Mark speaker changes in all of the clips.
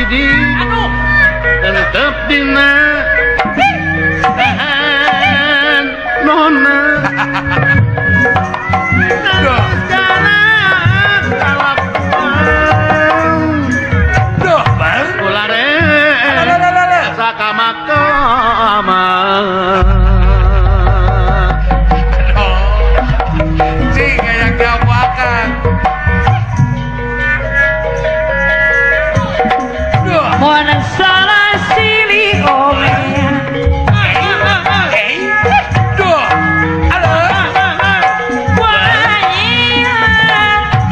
Speaker 1: hiji tetep dina tahan nona
Speaker 2: Duh, Bang.
Speaker 1: ulare sakamaka
Speaker 2: Cing kayak gawakan. Duh.
Speaker 3: Mohon salah silih omen.
Speaker 2: Duh. Halo.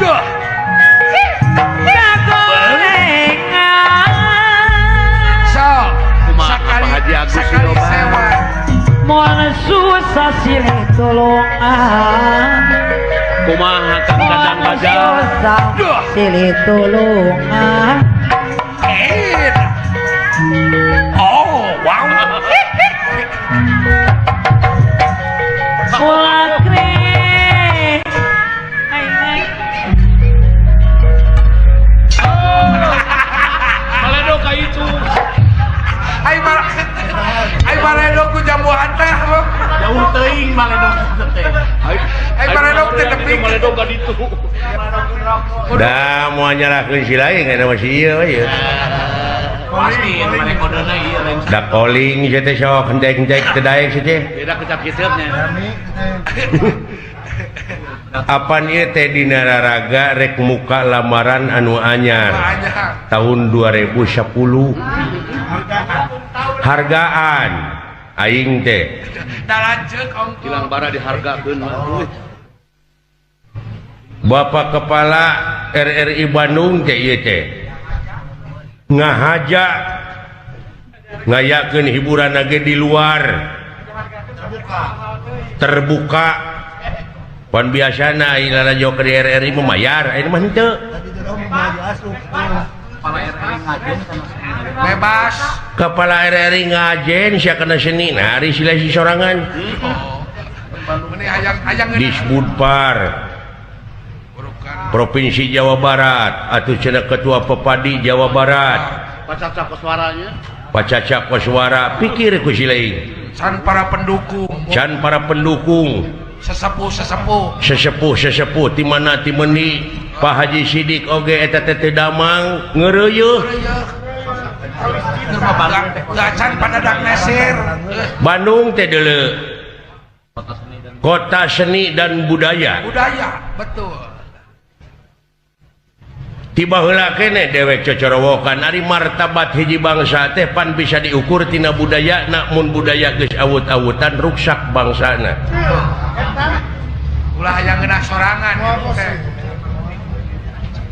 Speaker 2: Duh. So,
Speaker 1: Kumaha Haji Agus
Speaker 2: sekali
Speaker 1: Siloba.
Speaker 2: sewa.
Speaker 3: Mohon susah silih tolongan.
Speaker 1: kumaha Kang Dadang Bajal
Speaker 3: Susah silih tolongan.
Speaker 2: Oh, wow.
Speaker 3: Ulakre. Hai hai.
Speaker 1: maledo ka itu
Speaker 2: Ai maredo ku jambuan teh.
Speaker 1: jauh teuing maledo teh
Speaker 2: Ai maredo teh tepi.
Speaker 1: maledo ka ditu
Speaker 4: dah mau nyalahkeun si lain kana masih ieu we.
Speaker 1: pasti mane kodena ieu lain
Speaker 4: Da calling ieu teh sok hendek-hendek teu daek si teh.
Speaker 1: beda kecap kiseupnya
Speaker 4: Apan ieu teh dina raraga rek muka lamaran anu anyar tahun 2010. Hargaan aing teh
Speaker 2: Da lanceuk ongko.
Speaker 1: hilang bara dihargakeun mah
Speaker 4: Bapak Kepala RRI Bandung teh ieu teh ngahaja ngayakeun hiburan ge di luar terbuka pan biasana ilana joker di RRI memayar ini mah henteu
Speaker 2: Bebas.
Speaker 4: Kepala RRI ngajen sia kana seni nah ari sila si sorangan
Speaker 2: Ini hayang
Speaker 4: Disbudpar Provinsi Jawa Barat atau cenah ketua Pepadi Jawa Barat
Speaker 1: pacacak suaranya
Speaker 4: Pacaca Koswara pikir ku si lain
Speaker 2: San para pendukung.
Speaker 4: can para pendukung
Speaker 2: Sesepuh.
Speaker 4: sesepuh ti mana ti meuni Pak Haji Sidik oge eta teh teu damang ngeureuh
Speaker 2: Gacan pada dak nesir.
Speaker 4: Bandung teh deuleu kota seni dan budaya
Speaker 2: Budaya, betul.
Speaker 4: tiba heula keneh dewek cocorowokan ari martabat hiji bangsa teh pan bisa diukur tina budayana mun budaya geus awut-awutan ruksak bangsana
Speaker 2: Ulah hayang ngeunah sorangan. Teh.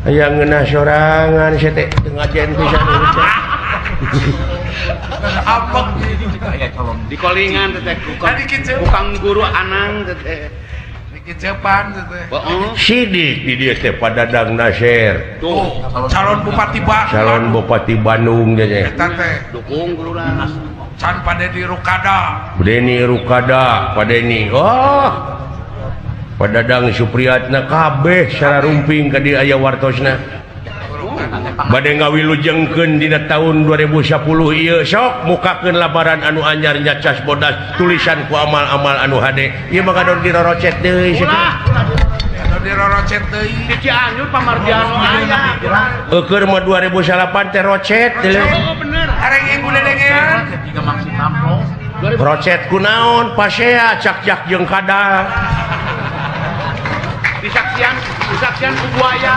Speaker 4: aya ngeunah sorangan sia teh teu ngajen pisan urut teh.
Speaker 2: Apek.
Speaker 1: di kolingan teh
Speaker 2: Tadi kiceu.
Speaker 1: bukan guru anang teh
Speaker 2: Dikicepan teh.
Speaker 1: bohong
Speaker 4: Sidik di dieu teh Padadang Nasir
Speaker 1: tuh
Speaker 2: Calon Bupati
Speaker 4: calon Bupati Bandung teh
Speaker 2: Eta teh.
Speaker 1: dukung guru lah
Speaker 2: Can pada di Rukada.
Speaker 4: Deni Rukada Padeni oh Padadang Supriyatna kabeh secara rumping ka dieu aya wartosna bade ngawilujengkeun dina tahun 2010 ieu sok mukakeun labaran anu anyar nya cas bodas tulisan ku amal-amal anu hade ieu mah kadon dirorocet deui sia
Speaker 2: Anu di rorocet teuing.
Speaker 1: di Cianjur Pamardiano aya
Speaker 4: keur mah 2008 teh rocet teh
Speaker 1: oh bener
Speaker 2: Areng ibu dedengean.
Speaker 4: rocet kunaon pasea cak-cak jeung kadal
Speaker 1: disaksian ku buaya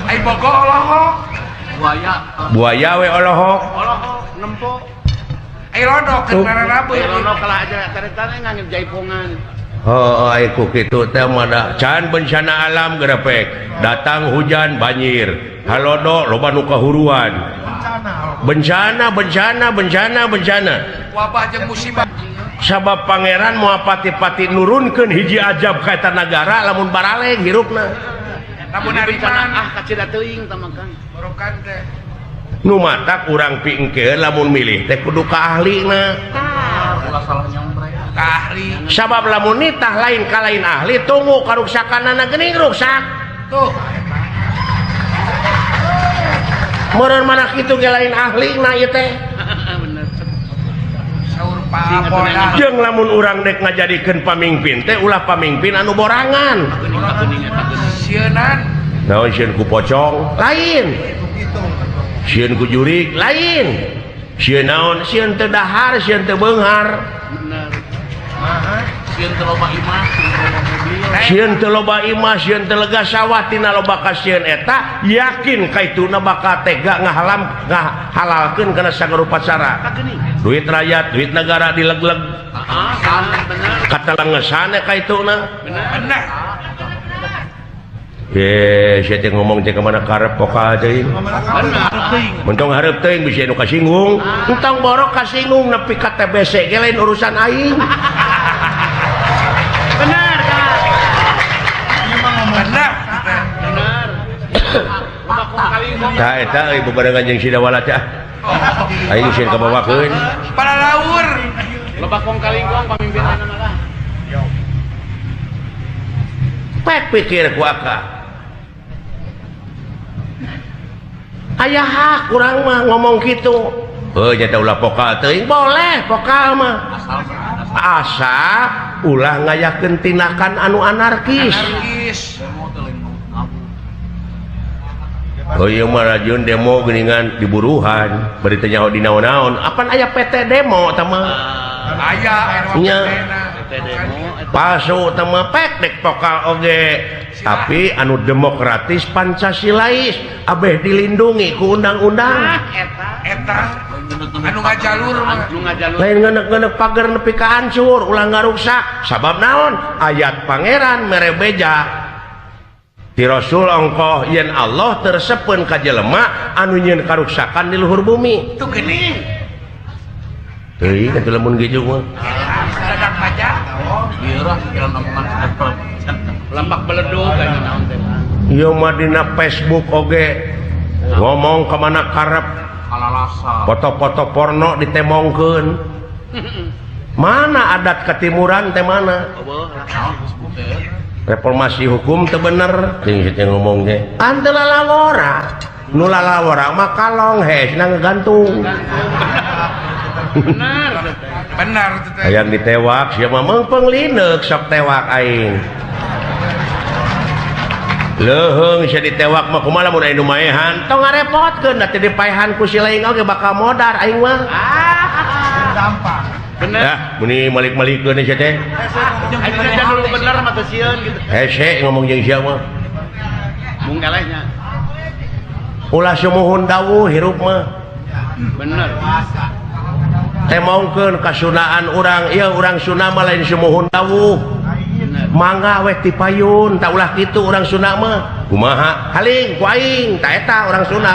Speaker 2: Ai bogo olohok.
Speaker 4: buaya we olohok
Speaker 1: olohok nempo
Speaker 2: Ai lodok keur mararabeun.
Speaker 1: lono kalah aja tarik-tarik ngangin jaipongan
Speaker 4: oh ku kitu teh mah da can bencana alam gerepek datang hujan banjir halodo loba nu kahuruan bencana
Speaker 2: Wabah jeung musibah.
Speaker 4: sabab pangeran moal pati-pati nurunkeun hiji ajab ka eta nagara lamun baraleg hirupna
Speaker 2: Lamun
Speaker 1: bencana
Speaker 2: haripan
Speaker 1: kacida teuing tamakan
Speaker 2: barokan teh.
Speaker 4: nu matak urang pingkeun lamun milih teh kudu ka ahlina
Speaker 2: Ka ahli.
Speaker 4: sabab lamun nitah lain ka lain ahli tunggu karuksakanana geuning ruksak
Speaker 2: Tuh.
Speaker 4: meureun mana kitu ge lain ahli na ieu teh
Speaker 2: saur pahabodan
Speaker 4: jeung lamun urang dek ngajadikeun pamimpin teh ulah pamimpin anu borangan
Speaker 2: sieun
Speaker 4: naon sieun ku pocong lain sieun ku jurig lain sieun naon sieun teu dahar sieun teu beunghar
Speaker 1: sieun teu loba imah
Speaker 4: sieun teu loba imah sieun teu lega sawah tina loba ka sieun eta yakin kaituna bakal tega ngahalalkeun kana sagarupa cara duit rakyat duit negara dilegleg katalangesan kaituna
Speaker 2: bener
Speaker 4: saya teh ngomong teh kemana karep poka teuing mentong hareup teuing bisa nu kasinggung entong borok kasinggung nepi ka TBC ge lain urusan aing
Speaker 3: Benar, Kak.
Speaker 2: bener
Speaker 4: tah eta ibu barengan jeung sidawala teh aing sieun kabawakeun
Speaker 2: para laur
Speaker 1: loba kong kalingkong pamimpinana mah
Speaker 4: pek pikir ku aka aya hak urang mah ngomong kitu heuh nya teh ulah pokal teuing boleh pokal mah asal ulah ngayakeun tindakan anu anarkis oh iya mah rajun demo geuningan di buruhan bari teh nyaho di naon-naon apan aya PT demo tah mah
Speaker 2: aya
Speaker 4: nya palsu teh mah pek dek pokal oge tapi anu demokratis Pancasilais abeh dilindungi ku undang-undang
Speaker 2: eta anu ngajalur
Speaker 4: lain ngenek-ngenek pagar nepi ka hancur ulah ngarusak sabab naon ayat pangeran mere beja ti Rasul ongkoh yen Allah tersepeun ka jelema anu nyieun karuksakan di luhur bumi
Speaker 2: itu geuning
Speaker 4: teuing atuh lamun kitu mah
Speaker 2: dadak pajak
Speaker 1: ieu rah pikiran omongan lambak beledug aya naon teh
Speaker 4: ieu mah dina Facebook oge ngomong ka mana karep
Speaker 1: alalasa
Speaker 4: foto-foto porno ditemongkeun mana adat ketimuran teh mana reformasi hukum teu bener ting teh ngomong teh anteu lalawara nu lalawara mah kalong hesna ngegantung
Speaker 2: benar itu teh
Speaker 4: hayang ditewak sia mah meungpeung lineuk sok tewak aing leuheung sia ditewak mah kumaha lamun aya nu maehan tong ngarepotkeun da teh dipaehan ku si lain oge bakal modar aing mah
Speaker 2: gampang
Speaker 1: bener
Speaker 4: ya muni malik-malikeun sia teh
Speaker 1: ayeuna dulu bener mah teu sieun gitu
Speaker 4: hese ngomong jeung sia mah
Speaker 1: mung kalehnya
Speaker 4: ulah sumuhun dawuh hirup mah
Speaker 1: bener
Speaker 4: temongkeun kasunaan urang ieu urang Sunda mah lain sumuhun dawuh mangga we ti payun tak ulah kitu urang Sunda mah kumaha haling ku aing ta eta urang Sunda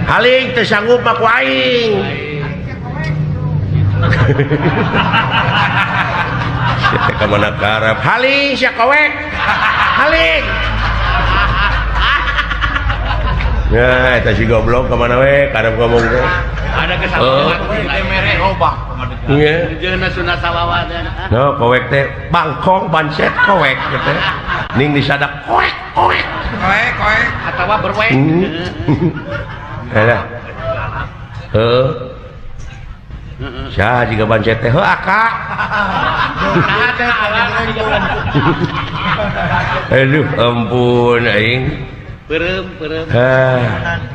Speaker 4: haling teu sanggup mah ku aing teh ka mana karep haling sia kowek haling ya eta si goblok ka mana we karep ngomong teh
Speaker 1: ada kesalahan teh mere robah
Speaker 4: iya
Speaker 1: jeung sunat salawat
Speaker 4: no kowek teh bangkong bancet kowek teh ning disadak kowek
Speaker 2: koe
Speaker 1: atawa berwek
Speaker 4: ada sah juga bancet teh aka aduh ampun aing
Speaker 1: perem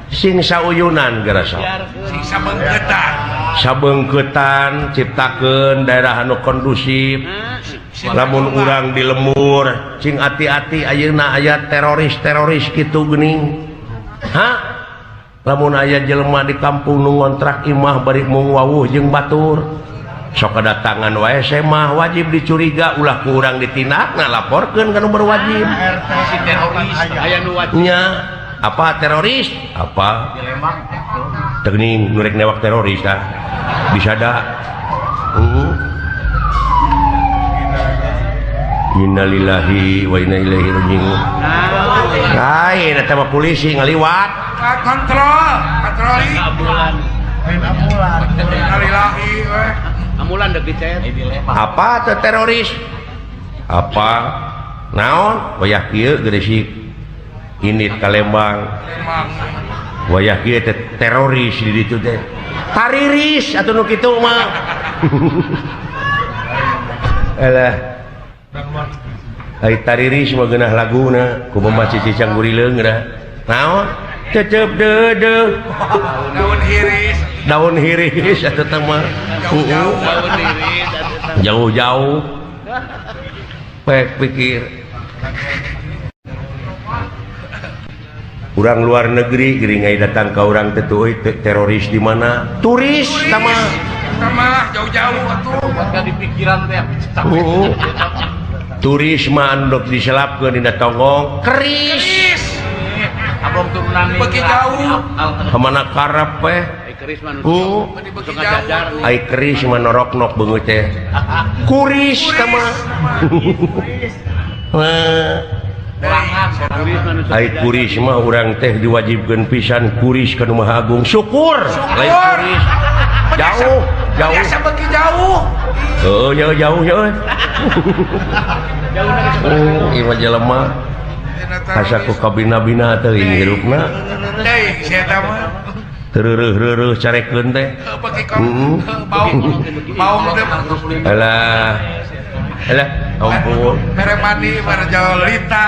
Speaker 4: sing sauyunan gerasa
Speaker 2: sing
Speaker 4: sabeungkeutan ciptakeun daerah anu kondusif lamun urang di lemur cing ati-ati ayeuna aya teroris kitu geuning lamun aya jelema di kampung nu ngontrak imah bari mung wawuh jeung batur sok kedatangan wae mah wajib dicuriga ulah ku urang ditindak ngalaporkeun kana berwajib
Speaker 1: si teroris aya nu wajib
Speaker 4: nya apa teroris apa
Speaker 1: di Lembang
Speaker 4: teuing nurek newak teroris tah bisa da innalillahi wa inna ilaihi rajiun lain eta mah polisi ngaliwat
Speaker 2: kontroli
Speaker 1: amulan
Speaker 2: innalillahi we
Speaker 1: amulan deuk dicet di Lembang
Speaker 4: apa teh teroris apa naon wayah kieu geudeusik ini Kalembang
Speaker 2: Emang
Speaker 4: wayah kieu teh teroris di ditu teh tariris atuh nu kitu mah alah ai tariris mah geunah laguna ku Mama Cici Canggurileung dah naon cecep deudeuh
Speaker 2: daun hiris
Speaker 4: daun hiris atuh teh mah
Speaker 2: jauh-jauh
Speaker 4: jauh-jauh pek pikir urang luar negeri geringai datang ke orang tetu teroris di mana turis sama
Speaker 2: jauh-jauh atuh
Speaker 1: Bukan di pikiran teh.
Speaker 4: turis mah andok diselapkeun dina tonggong keris
Speaker 1: Abang turunan
Speaker 2: bagi jauh
Speaker 4: kemana karep teh
Speaker 1: keris mah
Speaker 2: bagi jauh
Speaker 4: ai keris mah norok-nok beungeut teh kuris sama ai kuris mah urang teh diwajibkeun pisan kuris ka Nu Maha Agung syukur lain kuris jauh
Speaker 2: biasa bagi jauh
Speaker 4: jauh jauh ieu mah jelema asa ku kabina-bina teh hirupna
Speaker 2: deui sia eta mah
Speaker 4: tereureureuh carekeun teh
Speaker 2: bagi bau teh
Speaker 4: alah ampun
Speaker 2: mere mandi mere jauh lita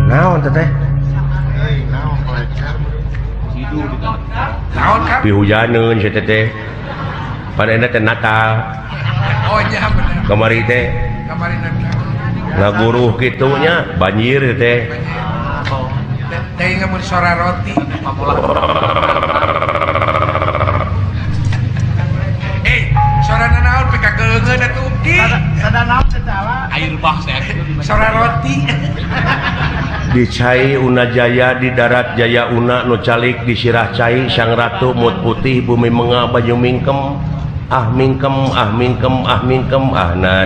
Speaker 4: naon teh
Speaker 2: naon kan
Speaker 4: pihujaneun sia teh panena teh Natal
Speaker 2: oh nya bener
Speaker 4: kamari teh
Speaker 2: kemarin
Speaker 4: ngaguruh kitunya banjir teh
Speaker 2: deui ngamun sora roti sorana naon pika keungeun atuh ki
Speaker 1: air bah saya.
Speaker 2: sora roti
Speaker 4: di Cai Una Jaya di darat Jaya Una nu calik di sirah Cai sang ratu mut putih bumi menga baju mingkem nah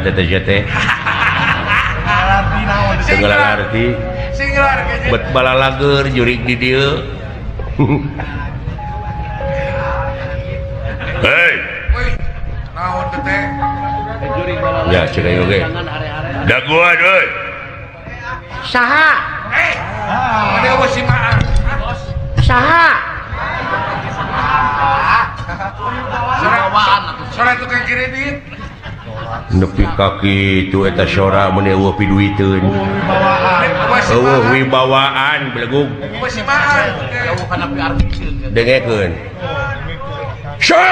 Speaker 4: teh segala arti
Speaker 2: singlar kayaknya
Speaker 4: bet balalager jurik di dieu hei
Speaker 2: woi naon teh teh
Speaker 4: ya cek ayo ge daguan euy saha
Speaker 2: ada bos si Maan
Speaker 4: saha
Speaker 2: sora tukang kredit
Speaker 4: nepi kaki itu eta sora mun eueuh piduiteun eueuh wibawaan belegug
Speaker 2: bos si Maan
Speaker 1: Jauh kana pi artisil.
Speaker 4: dengekeun sa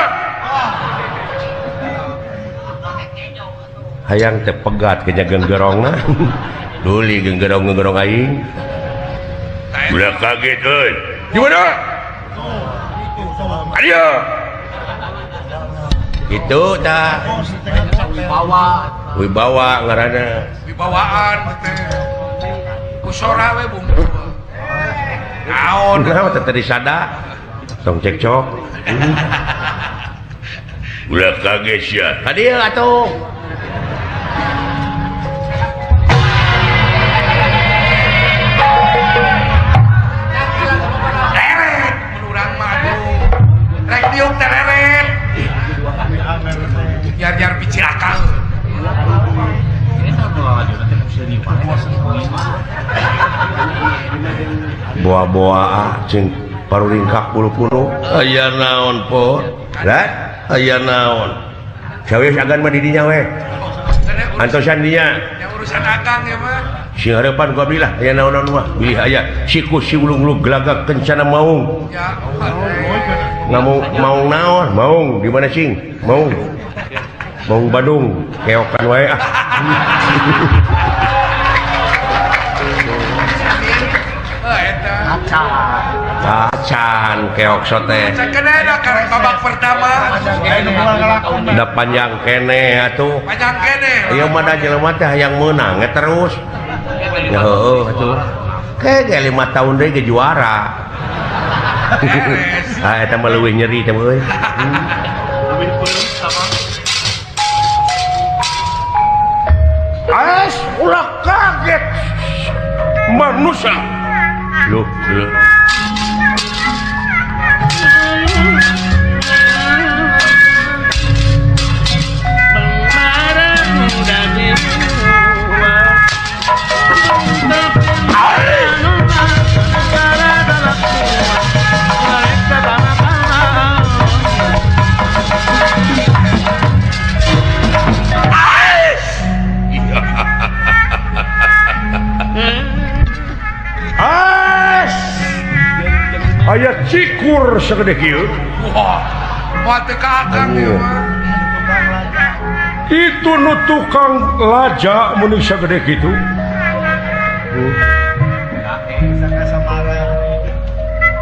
Speaker 4: hayang teh pegat ke genggerongna duli genggerong aing udah kaget euy gimana ayo itu tah wibawa ngaranna
Speaker 2: wibawaan teh ku sora we bung naon
Speaker 4: naon teh tadi sada tong cekcok udah kaget sia hadieu atuh
Speaker 2: leret menurang mah aduh rek diuk teh leret biar picirakan
Speaker 4: boa-boa cing paruringkak puluh-puluh aya naon po lah aya naon cawes agan mah di dinya we antosan dinya
Speaker 2: yang urusan akang ya mah
Speaker 4: sing harapan ku abdi lah aya naon-naon mah bilih aya sikus si ulung-ulung gelagak kencana maung
Speaker 2: ya
Speaker 4: ngamu maung naon maung di mana cing maung Bandung keokan wae ah
Speaker 2: eta
Speaker 4: acan keok sote
Speaker 2: sakenena karek babak pertama
Speaker 4: da panjang kene atuh
Speaker 2: panjang kene
Speaker 4: ieu mah da jelema teh hayang meunang terus ya heueuh atuh ke 5 tahun deui ge juara ah eta mah leuwih nyeri teh euy as ulah kaget manusia loh dikur segede kieu.
Speaker 2: Wah, moal teu ka akang ieu mah.
Speaker 4: Itu nu tukang laja mun sagede kitu.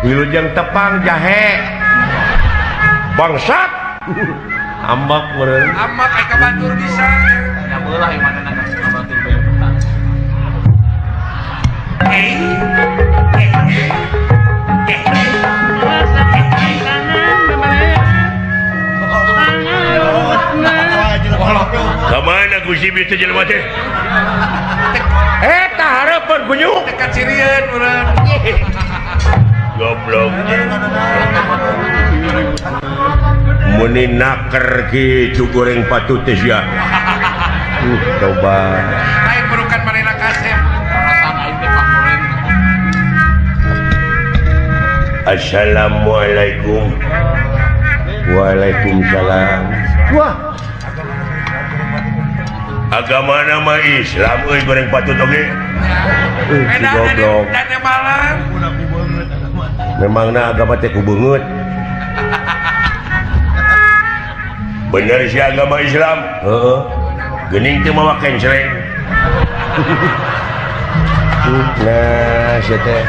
Speaker 4: Wilujeng tepang jahe. Bangsat. Ambak meureun.
Speaker 2: Amak aya kabatur bisa.
Speaker 1: Ya beulah yang mana nang kabatur bae petang.
Speaker 4: Kamana Gusti bieu teh jelema teh? Eta harapan kunyuk.
Speaker 2: Dekat sirieun urang.
Speaker 4: Goblok. Muni naker ki cu goreng patut teh sia. Coba.
Speaker 2: Lain berukan marina kasep.
Speaker 1: Perasaan aing teh pakuren.
Speaker 4: Assalamualaikum. Waalaikumsalam. Wah. Agama nama Islam euy goreng patut oge. Si
Speaker 2: Beda
Speaker 4: goblok.
Speaker 2: dan malam.
Speaker 4: Memangna agama teh ku beungeut. Bener si agama Islam? Heeh. Geuning teu mawa kenceleng. Nah, sia teh.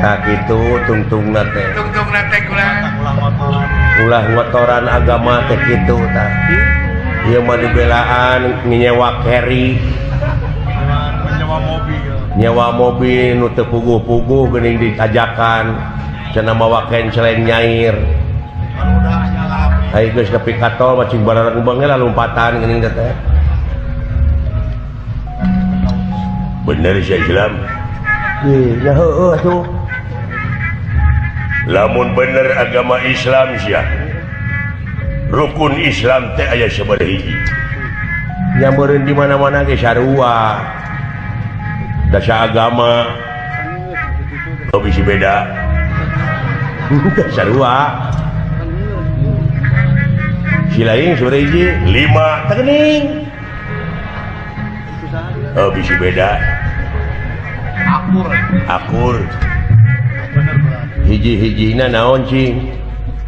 Speaker 4: Tak kitu tungtungna teh.
Speaker 2: Tungtung nate kurang.
Speaker 4: Ulah ngotoran agama teh kitu tah. Ieu mah dibelaan nyewa carry. Nyewa mobil nu teu puguh-puguh geuning ditajakan cenah mawa kenceleng nyair. Hai geus nepi ka tol macing barareng bang lah lompatan geuning teh. Bener si Islam. Ya heueuh atuh. Lamun bener agama Islam sia. Rukun Islam teh aya sabaraha hiji. Nya meureun di mana-mana ge sarua. Dasa agama bisi beda. Sarua. Silaing sabaraha hiji? 5 teu geuning. Oh bisi beda. Akur. Hiji-hijina naon cing?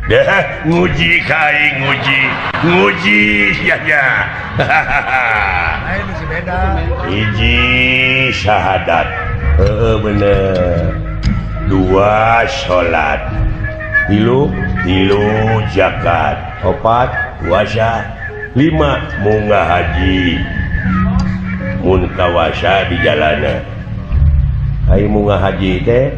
Speaker 4: Dah nguji kai nguji sia-sia. Hiji syahadat. Bener. 2 salat. 3 zakat. 4 puasa. 5 munggah haji. Mun kawasa di jalanan. Ai munggah haji teh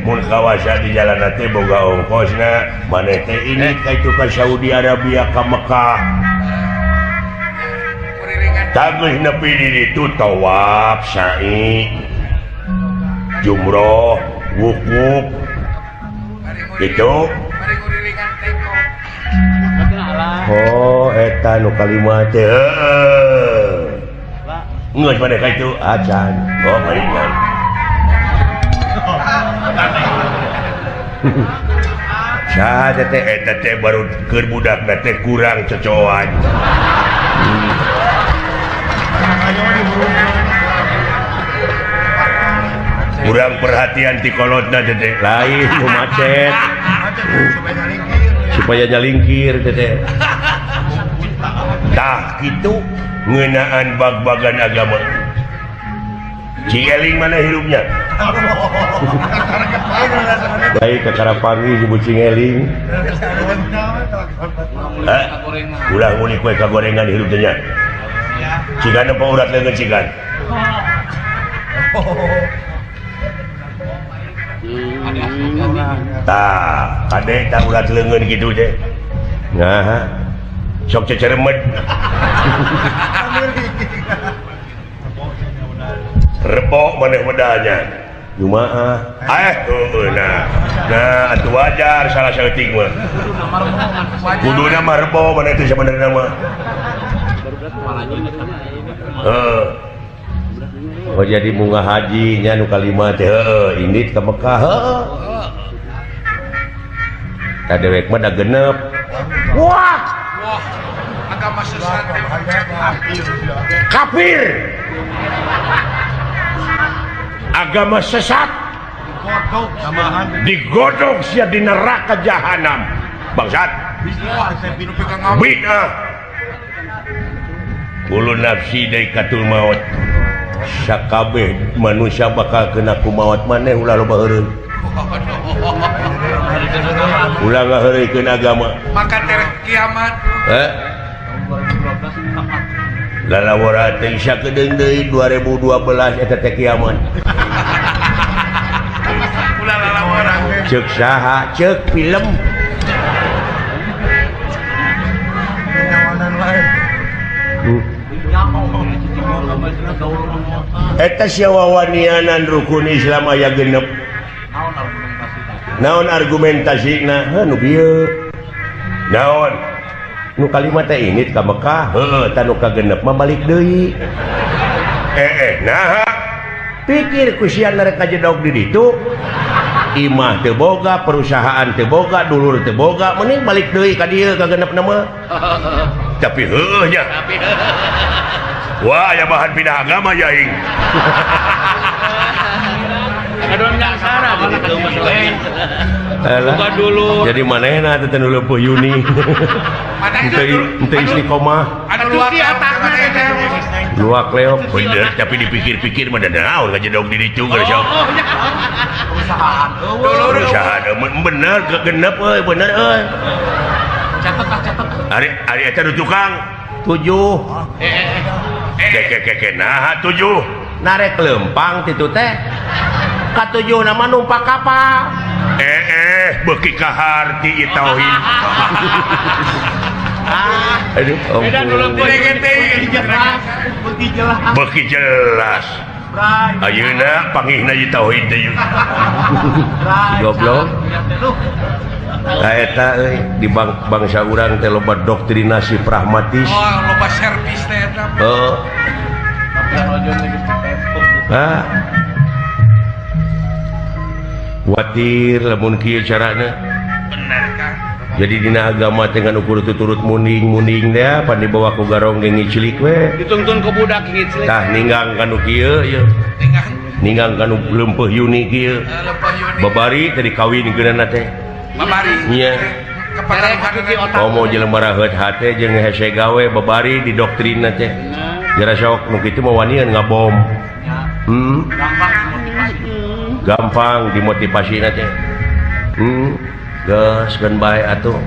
Speaker 4: mun kawasa di jalan teh boga ongkosna maneh teh ini kaitu ka Saudi Arabia ka Mekah tageus nepi di ditu tawaf sa'i jumroh wukuf gitu. Oh eta nu kalima teh heueuh geus maneh kaitu acan oh maringan. Saha teh eta teh baru keur budakna teh kurang cocoan. Kurang perhatian ti kolotna teh lain nu macet. Supaya nyalingkir teh. Tah kitu ngeunaan bag-bagan agama. Cingeling mana hirupnya? Baik kakara pangi si Cingeling. Ulah ngulik kue kagorengan hirupnya. Cikan apa urat leungeun cikan? Tah, kade tak urat leungeun kitu teh. Nah, sok ceceremed. Repok maneh medanya. Jumaah. Nah, atuh wajar salah saeuting mah. Kuduna mah repok maneh teh sabenerna mah. Oh jadi munggah haji nya nu kalima teh heueuh indit ka Mekah heueuh. Kadewek mah da genep. Wah,
Speaker 2: agama sesat
Speaker 4: kafir. Agama sesat digodok sia di neraka jahanam bangsat bid'ah ulu nafsi dari katul maut sakabeh manusia bakal kena ku maut maneh ulah loba heureun ulah ngaheureukeun agama
Speaker 2: maka terek kiamat
Speaker 4: lalawara teh sakedeung deui 2012 eta teh kiamat
Speaker 2: ulah lalawara
Speaker 4: ceuk saha ceuk film eta syawawanianan rukun Islam aya genep naon argumentasina nu bieu naon nu kalimat teh ini ka Mekah heueuh tanu ka genep mah balik deui nah pikir ku sia rek kajedog di ditu imah teu boga perusahaan teu boga dulur teu boga mending balik deui ka dieu ka genepna mah tapi heueuh nya wah aya bahan pindah agama ya ing
Speaker 1: Kadon enggak sarah gitu buka dulu
Speaker 4: jadi manehna teh nu leupuh Yuni ente istiqomah
Speaker 2: anu luak
Speaker 4: luak leo bener tapi dipikir-pikir mah naon ngajedog di ditu geus perusahaan bener genep euy bener euy catet ari eta nu tukang 7 nah 7 narek lempang titu teh ka 7 nama numpak kapal beki kahar ti tauhid aduh beki jelas ayeuna pangihna di tauhid teh goblok eta euy di bangsa urang teh loba doktrinasi pragmatis
Speaker 2: loba servis teh eta
Speaker 4: watir lamun kieu carana
Speaker 2: bener kan
Speaker 4: jadi dina agama teh nganu kudu turut munding teh pan dibawa ku garong geng cilik we
Speaker 1: dituntun ke budak ngicilik
Speaker 4: tah ninggang kanu kieu ye ninggang kanu leumpeuh Yuni kieu babari teh dikawinkeunana teh
Speaker 2: babari
Speaker 4: nya komo jelema raheut hate jeung hese gawe babari di doktrinna teh jara sok nu kitu mah wanian ngabom gampang dimotivasi teh gas kan bae atuh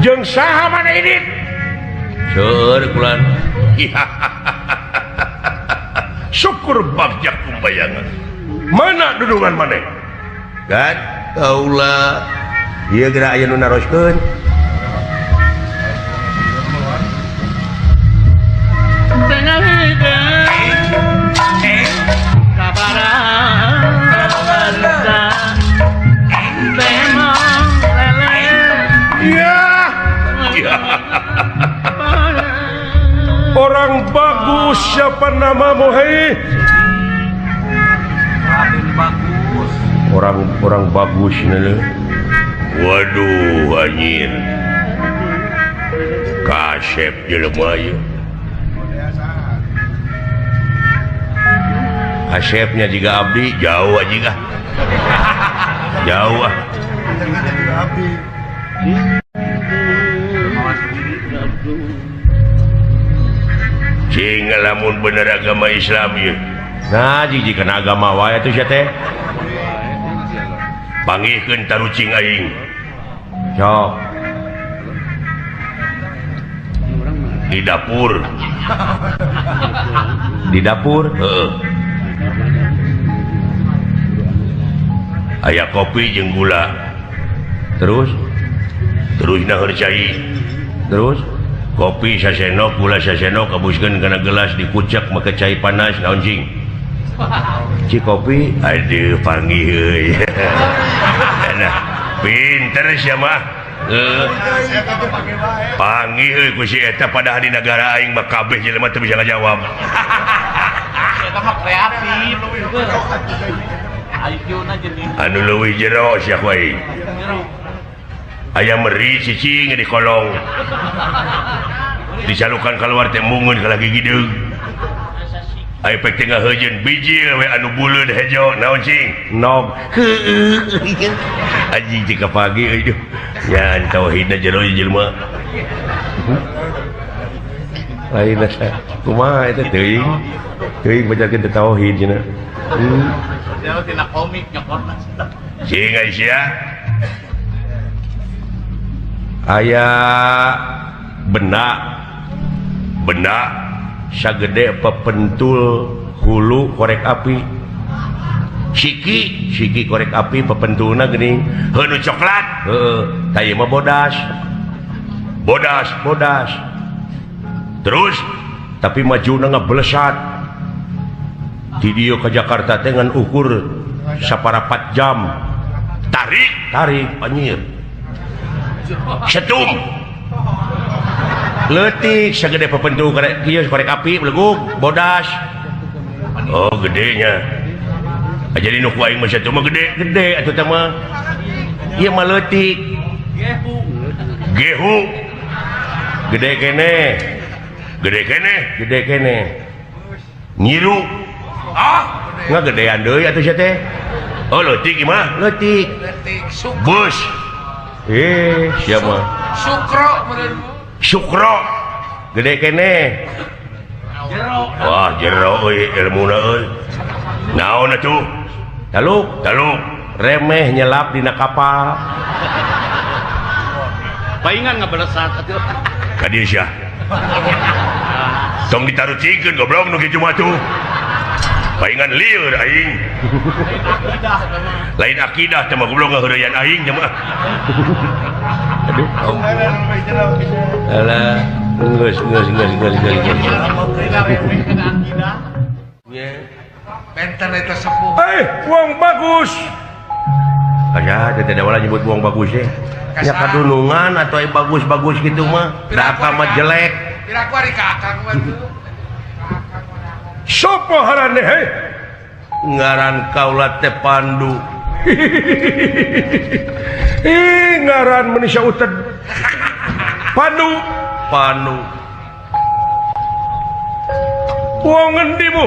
Speaker 4: jeung saha maneh ini seueur kulan syukur bagjak kumbayangan mana dudungan maneh kan kaula ieu geura aya nu naroskeun orang bagus siapa namamu hei orang bagus nih waduh anjir kasep jelema ieu kasepnya juga abdi jauh aja jauh cing lamun bener agama Islam ya nah jijikan agama wae atuh sia teh pangihkeun tarucing aing sok di dapur heeh aya kopi jeung gula terus naheur cai terus kopi sasendok gula sasendok kabuskeun kana gelas dikucek make cai panas naon cing ci kopi aduh panggih euy nah pinter sia mah panggih euy ku si eta padahal di negara aing mah kabeh jelema teu bisa ngajawab
Speaker 1: eta mah kreatif IQ-na jadi
Speaker 4: anu leuwih jero sia wae aya meri cicing di kolong disalukan keluar teh mungun ka lagi gideung efek tengah hujan biji we anu buleun hejo naon cing nog anjing jika pagi euy nya tauhidna jero jelema lain kumaha eta teuing bacakeun tauhid cenah
Speaker 1: dia tina komik nyokorna
Speaker 4: cing Aisyah aya benak sagede pepentul hulu korek api siki korek api pepentulna geuning heuh coklat tah mah bodas terus tapi majuna ngablesat di dieu ka Jakarta teh ngan ukur saparapat jam tarik anyir setum leutik sagede pepentul korek kieu korek api belegug bodas oh gedenya jadi nu ku aing mah satu mah gede atuh teh mah ieu mah leutik gehu gede kene nyiru ngagedean deui atuh sia teh oh leutik ieu mah leutik bus sia mah Sukro gede kene wah jero euy ilmuna euy naon atuh taluk remeh nyelap dina kapal
Speaker 1: paingan ngabalesat atuh
Speaker 4: ka dieu sia tong ditarucikeun goblok nu kitu mah tuh paingan lieur aing lain akidah teh mah goblok ngaheureuyan aing nya mah aduh alah geus
Speaker 2: benten eta sepuh
Speaker 4: buang bagus aya teh ada wala nyebut buang bagus teh nya kadunungan atau bagus-bagus gitu mah da mah jelek
Speaker 2: piraku ari kakang mah tuh
Speaker 4: sopo harane he ngaran kaula teh Pandu ngaran manusia uted Pandu wong endi mu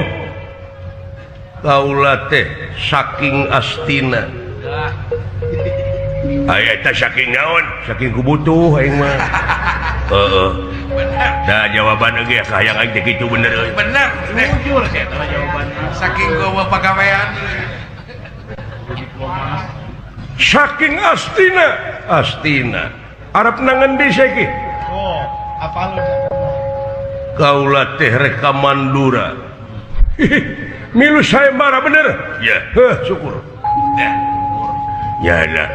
Speaker 4: kaula teh saking Astina aya eta saking naon saking kubutuh aing mah heeh da jawaban ge hayang aing teh kitu bener euy
Speaker 2: bener jujur eta jawabannya saking gua pagawean
Speaker 4: saking Astina arep nang endi saiki
Speaker 2: apalun
Speaker 4: kaula teh rek ka Mandura milu sayembara bener ya syukur ya lah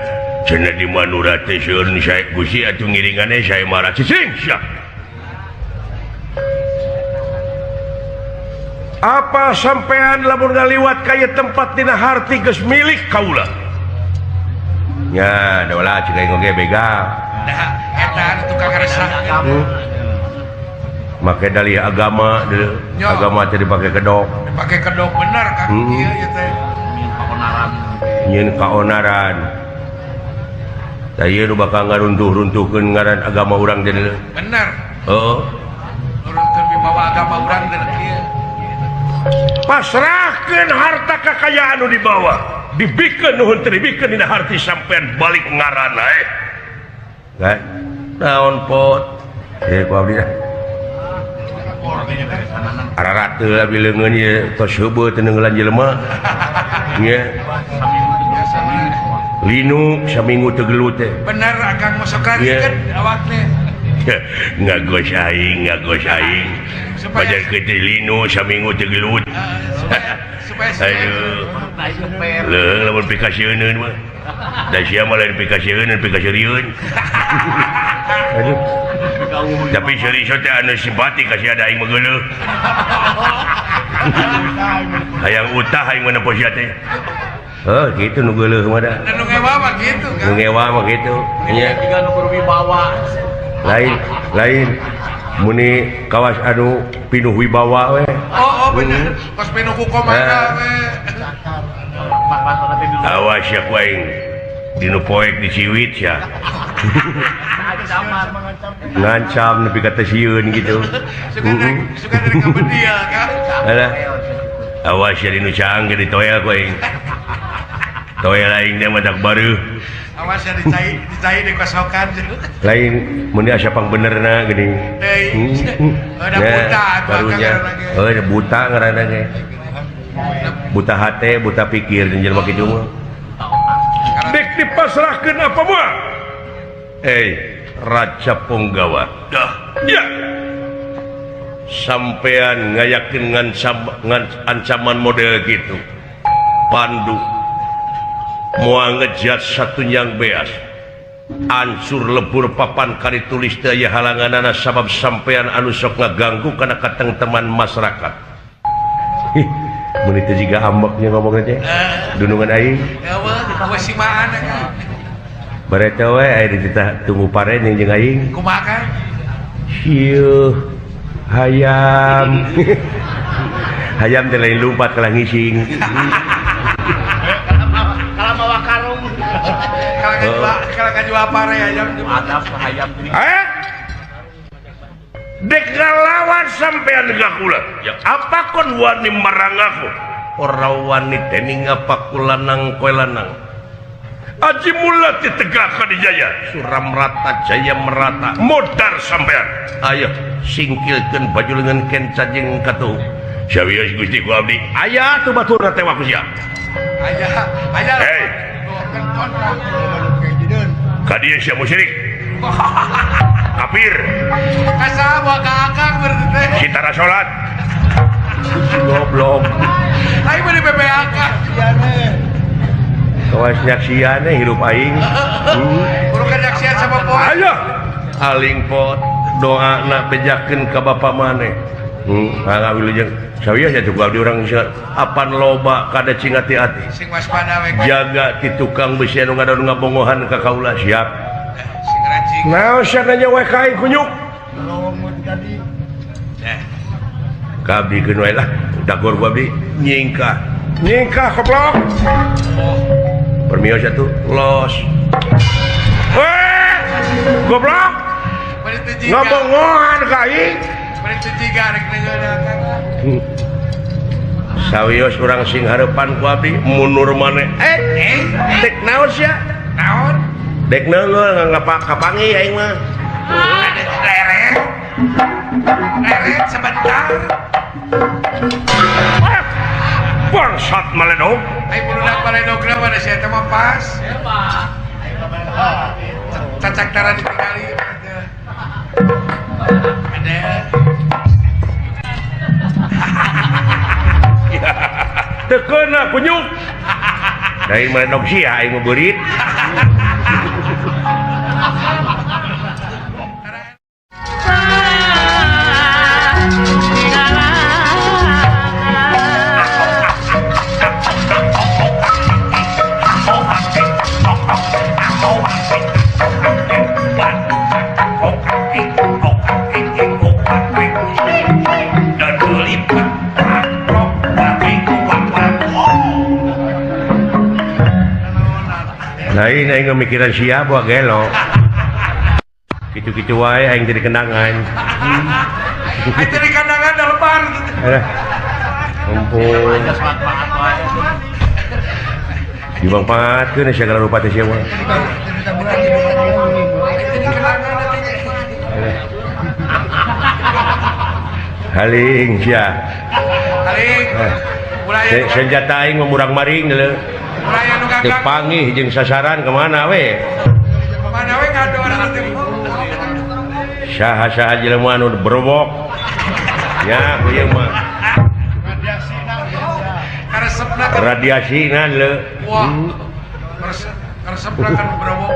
Speaker 4: cenah di Mandura teh seueun saya Gusti atuh ngiringane sayembara cicing sia apa sampean lamun ngaliwat ka ieu tempat dina harti geus milik kaula nya da ulah cik aing oge begal
Speaker 2: dah eta anu tukang resah
Speaker 4: make dalih agama agama teh dipake kedok
Speaker 2: bener Kang ieu ya teh
Speaker 4: nyeun kaonaran tah ieu nu bakal ngaruntuh-runtuhkeun ngaran agama urang teh
Speaker 2: bener
Speaker 4: heeh
Speaker 2: nurunkeun wibawa agama urang teh kieu
Speaker 4: pasrahkeun harta kakayaan nu dibawa dibikeun nuhun teu dibikeun dina harti sampean balik ngaranna kan naon pot ku abdi ararat teu abi leungeun ieu tos heubeut teu ngeungelan jelema nya linu saminggu teu gelut teh
Speaker 2: bener Akang masuk karikeun awakna
Speaker 4: ngagos aing pajar kita linu saminggu teu gelut aduh leung lamun pikasieun mah da sia mah lain pikasieun pikasieun aduh tapi serius teh anu simpati ka sia da aing mah geuleuh hayang utah aing mah nempo sia teh gitu nu geuleuh mah da
Speaker 2: nu ngewa mah gitu kan
Speaker 4: nu ngewa mah gitu nya
Speaker 1: tiga nu berwibawa
Speaker 4: lain muni kawas anu pinuh wibawa we
Speaker 2: bener pas pinuh kukomana we
Speaker 4: awas ya ku aing dinu poek di Ciwit ya ngancam nepi ka teh sieun gitu
Speaker 2: suka dari kabedia kan
Speaker 4: alah awas ya dinu canggih di toel ku aing. Toel aing teh madak baru.
Speaker 2: Awas ya dicai di kosokan.
Speaker 4: Lain mun dia asa pang benerna geuning.
Speaker 2: Deui. Ada buta
Speaker 4: barunya. Ada buta ngaranna ge. Buta hate, buta pikir jeung jelema kitu mah. Dek dipasrahkeun apa mah? Raja Punggawa. Dah. Ya. Sampean ngayakeun ngan ancaman model gitu. Pandu moal ngejat satu yang beas. Ancur lebur papan kari tulis daya halanganana sabab sampean anu sok ngaganggu kana katengteman masyarakat. Mun itu juga ambeknya ngomongna teh. Dunungan aing.
Speaker 2: Eueuh, simaan
Speaker 4: Bareta we aya dititah tunggu paren jeung aing.
Speaker 2: Kumaha kan?
Speaker 4: Ieuh. Hayam. Hayam teh lain lumpat kalah ngising.
Speaker 1: Kalau mawa karung.
Speaker 2: Kalau jual pare aja.
Speaker 1: Adab hayam gini.
Speaker 4: Dek ngalawan sampean gakula. Ya apa kon wani marang aku? Ora wani teh ningapakulanang koe lanang. Aji mula ditegakkan di jaya. Suram rata jaya merata. Modar sampean. Ayo singkilkeun baju lengan kenca jeung katuh. Sawios Gusti ku abdi. Aya tuh baturna teh waku sia.
Speaker 2: Aya.
Speaker 4: Hei. Kadieu sia musyrik. Kafir.
Speaker 2: Kasaba ka akang berarti.
Speaker 4: Kita ra salat. Goblok.
Speaker 2: Aing mah di PPAK.
Speaker 4: Kawas nyaksiannya hidup aing.
Speaker 2: Urukan nyaksian sama poe.
Speaker 4: Ayo aling pot doa nak bejakeun ka bapa maneh. Wilujeng sawios ya cukup di urang apan loba kada cing hati-hati.
Speaker 2: Sing waspada we.
Speaker 4: Jaga ti tukang besi anu ngadaun ngabongohan ka kaula siap.
Speaker 2: Sing racing.
Speaker 4: Naon sia nya we ka aing kunyuk. Kabdi keun we lah. Dagor gua abdi nyingkah. Nyingkah goblok. Permios atuh los. Weh! Goblok. Ngabongohan ka aing.
Speaker 2: Bari teu jiga rek nengeun akang.
Speaker 4: Sawios urang sing harepan ku abdi mundur maneh. Dek naon sia?
Speaker 2: Naon?
Speaker 4: Dek neungeul kapangi aing mah.
Speaker 2: Leret. Leret sebentar.
Speaker 4: Bangsat maledog.
Speaker 2: Ai budak baledogna mana sia teh mah pas. Cacak tara ditinggali. Ada.
Speaker 4: Tekeuna kunyuk. Daing maledog sia aing mah beurit. Lain aing mikiran siapa gelo. Kitu-kitu wae aing jadi kenangan.
Speaker 2: Ai teh di kandangan da lebar.
Speaker 4: Ampun. Dibang paatkeun sia gara rupa teh sia mah. Haling sia.
Speaker 2: Haling.
Speaker 4: Senjata aing memurang maring leuh. Teu pangih jeung sasaran kemana we?
Speaker 2: Kemana we ngado orang teh.
Speaker 4: Saha-saha jelema anu berobok. Ya, ieu mah.
Speaker 2: Karesepna
Speaker 4: Radiasina leuh.
Speaker 2: Wah. Karesepna kan berobok.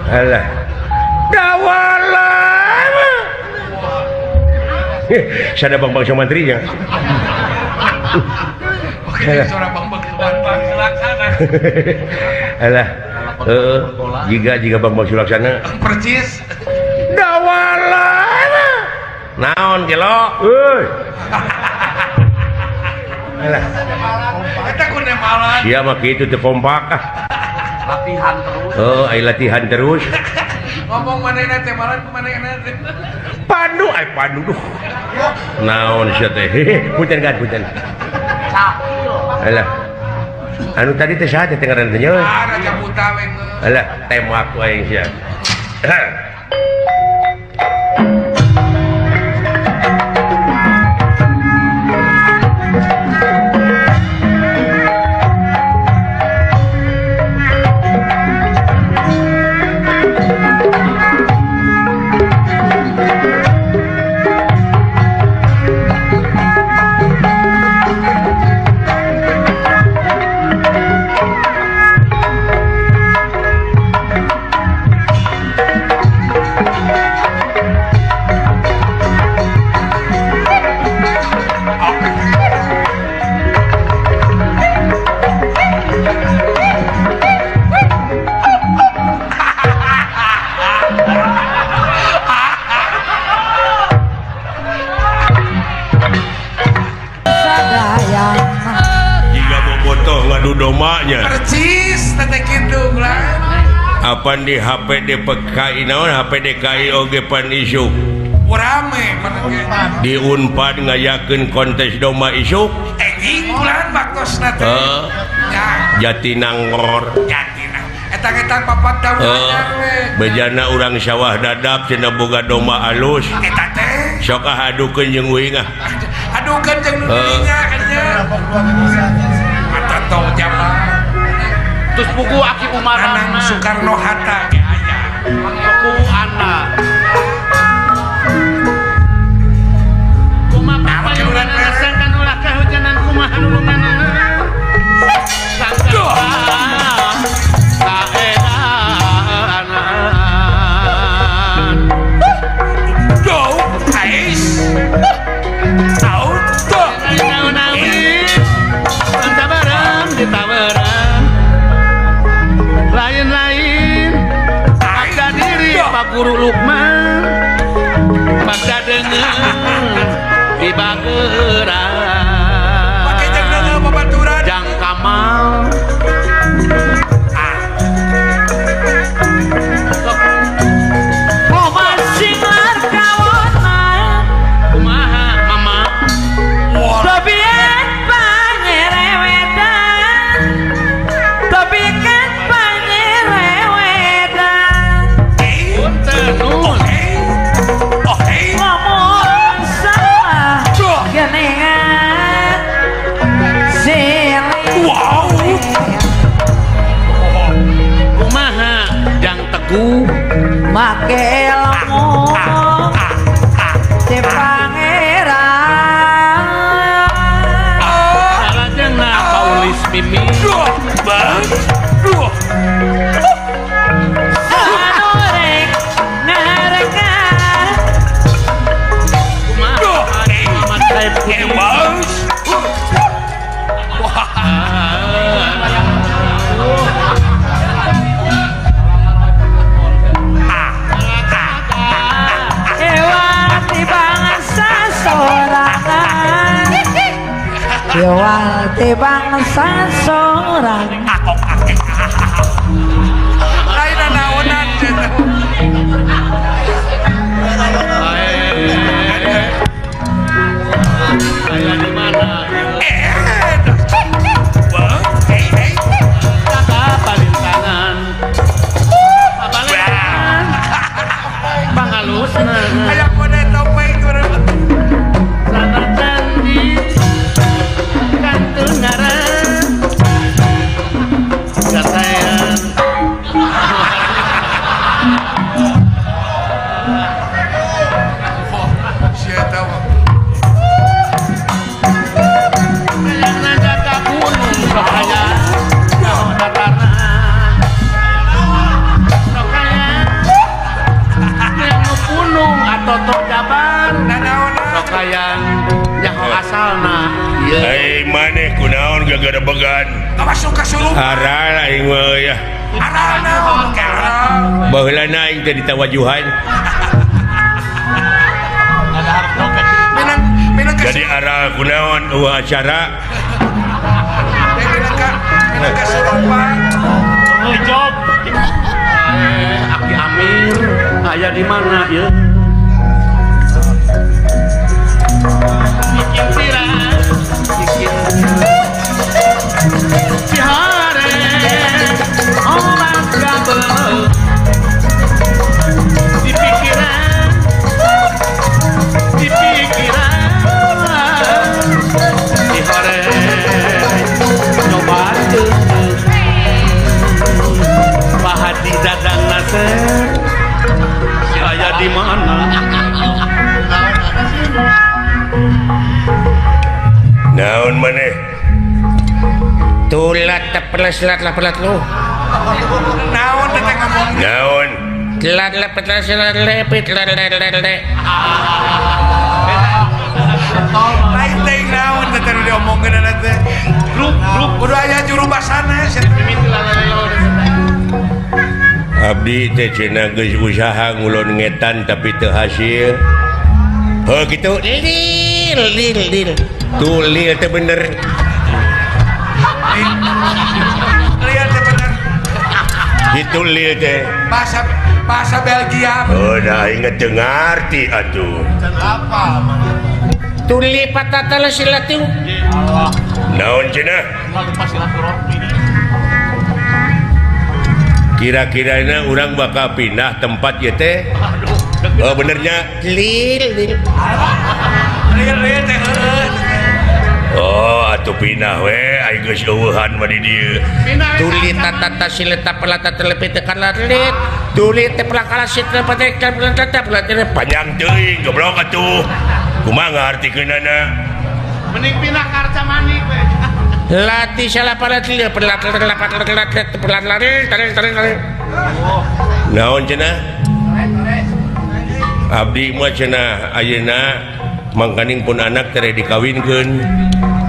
Speaker 4: Alah. Dawala. Sada bang mantrinya.
Speaker 2: Oke, suara bang Sulaksana.
Speaker 4: Alah. Jika bang Sulaksana.
Speaker 2: Percis.
Speaker 4: Dawala. Naon gelo? Euy. Alah.
Speaker 2: Eta kudu malan.
Speaker 4: Sia mah kitu teu kompak ah.
Speaker 1: Latihan terus.
Speaker 4: Ai latihan terus.
Speaker 2: Ngomong manehna teh malan ku manehna teh.
Speaker 4: Pandu duh. Naon sia teh? Punten kan punten. Alah. Anu tadi teh saha teh ngaran teh nya?
Speaker 2: Raja Buta we.
Speaker 4: Alah, tembak wae sia. Domanya
Speaker 2: percis tete kidung lah
Speaker 4: apa di HP DPKI naon HP DKI oge pan isu
Speaker 2: rame menengah
Speaker 4: di Unpad ngayakeun kontes doma isu
Speaker 2: eging bulan baktosna teh ya
Speaker 4: Jatinangor
Speaker 2: Jatina eta papat daunnya we
Speaker 4: bejana urang sawah dadap cenah boga doma alus
Speaker 2: eta teh
Speaker 4: sok ahadukeun jeung uing
Speaker 2: adukeun jeung nudinya nya atau jaman
Speaker 1: terus buku Aki Umarana
Speaker 2: Anang Soekarno Hatta ge aya
Speaker 1: buku anak kumaha payunan sangkan ulah kahujanan kumaha nulungan Guru Lukman pada dengan di Bageran
Speaker 2: pakai jangan babaturan
Speaker 1: Jang Kamal
Speaker 3: masing larkawona
Speaker 1: kumaha mama
Speaker 3: Tobian panyerewedan Tobikan panyerewedan
Speaker 1: tenun
Speaker 3: ngomong salah geningan silih
Speaker 1: kumaha Jang Teguh
Speaker 3: make ilmu si pangeran
Speaker 1: salajengna Paulis Mimi
Speaker 3: sanurek ngarekan
Speaker 1: kumaha Muhammad Saiful
Speaker 3: Ewan di bangsa sorangan Ewan di bangsa sorangan
Speaker 2: lain naonan
Speaker 1: aya di mana palintangan pabalengan pangalusna
Speaker 2: aya kode topeng kurang
Speaker 1: sana candi kantung ngaran gatayan
Speaker 2: sia tahu
Speaker 1: ayana jaga gunung sokaya datarna sokaya yang gunung atau tok jaban
Speaker 2: naonan
Speaker 1: sokayan yang asalna ieu
Speaker 4: ai maneh kunaon gara-gara began
Speaker 2: masuk ke sulung
Speaker 4: aral aing mah ya
Speaker 2: arana ke arah
Speaker 4: baheulana aing teh ditawajuhan
Speaker 2: minang ke
Speaker 4: jadi aral kunaon acara
Speaker 2: minang ke sulung Pak
Speaker 1: job Aki Amir aya di mana ya
Speaker 4: pelat lah pelat lu.
Speaker 2: Naon teh ngomong.
Speaker 4: Naon? Telat pelat lepit lele.
Speaker 2: Lain teh naon teh tadi diomongkeun teh. Grup kudu aya juru basana
Speaker 4: Abdi teh cenah geus usaha ngulon ngetan tapi teu hasil. Oh gitu. Lil. Tuh lil teh bener.
Speaker 2: Lihat teh bener.
Speaker 4: Gitu lil teh.
Speaker 2: Bahasa Belgia.
Speaker 4: Oh dah inget teu ngarti atuh.
Speaker 2: Apa?
Speaker 4: Tuli patata silatiu. Naon cenah? Kira-kirana orang bakal pindah tempat ya teh. Oh benernya lil.
Speaker 2: Lihat teh
Speaker 4: Oh atuh pindah we ai geus eueuhan mah di dieu. Tuli tatata sileta pelata telepet tekan lit. Tuli teh pelakala sitra patekan pelata pelata panjang teuing goblok atuh. Kumaha ngartikeunana?
Speaker 1: Mending pindah ka Arca Manik we.
Speaker 4: Latih salah pada dia pelat naon cenah abdi mah cenah ayeuna mangkaning pun anak tere dikawinkeun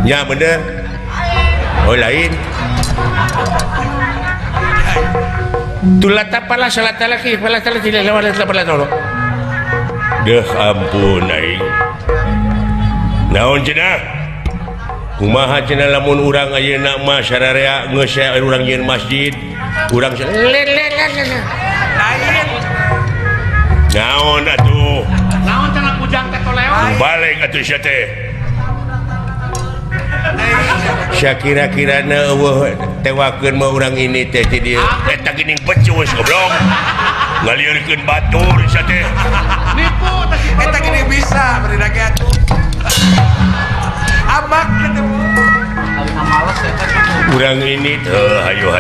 Speaker 4: nya bener oh lain tulata pala salata laki pala tala tidak lewat pala tolo deh ampun aing naon cenah kumaha cenah lamun urang ayeuna mah sararea ngeusea urang nyeun masjid urang naon atuh
Speaker 1: Naon cenah kujang teh tolewa.
Speaker 4: balik atuh sia teh sakira-kirana eueuh tewakeun mah urang ini teh ti dieu eta geuning becus goblok ngaliurkeun batur sia teh
Speaker 1: Nipu teh
Speaker 2: eta gini bisa beri lagi atuh. Abak gitu.
Speaker 4: urang ini teh hayo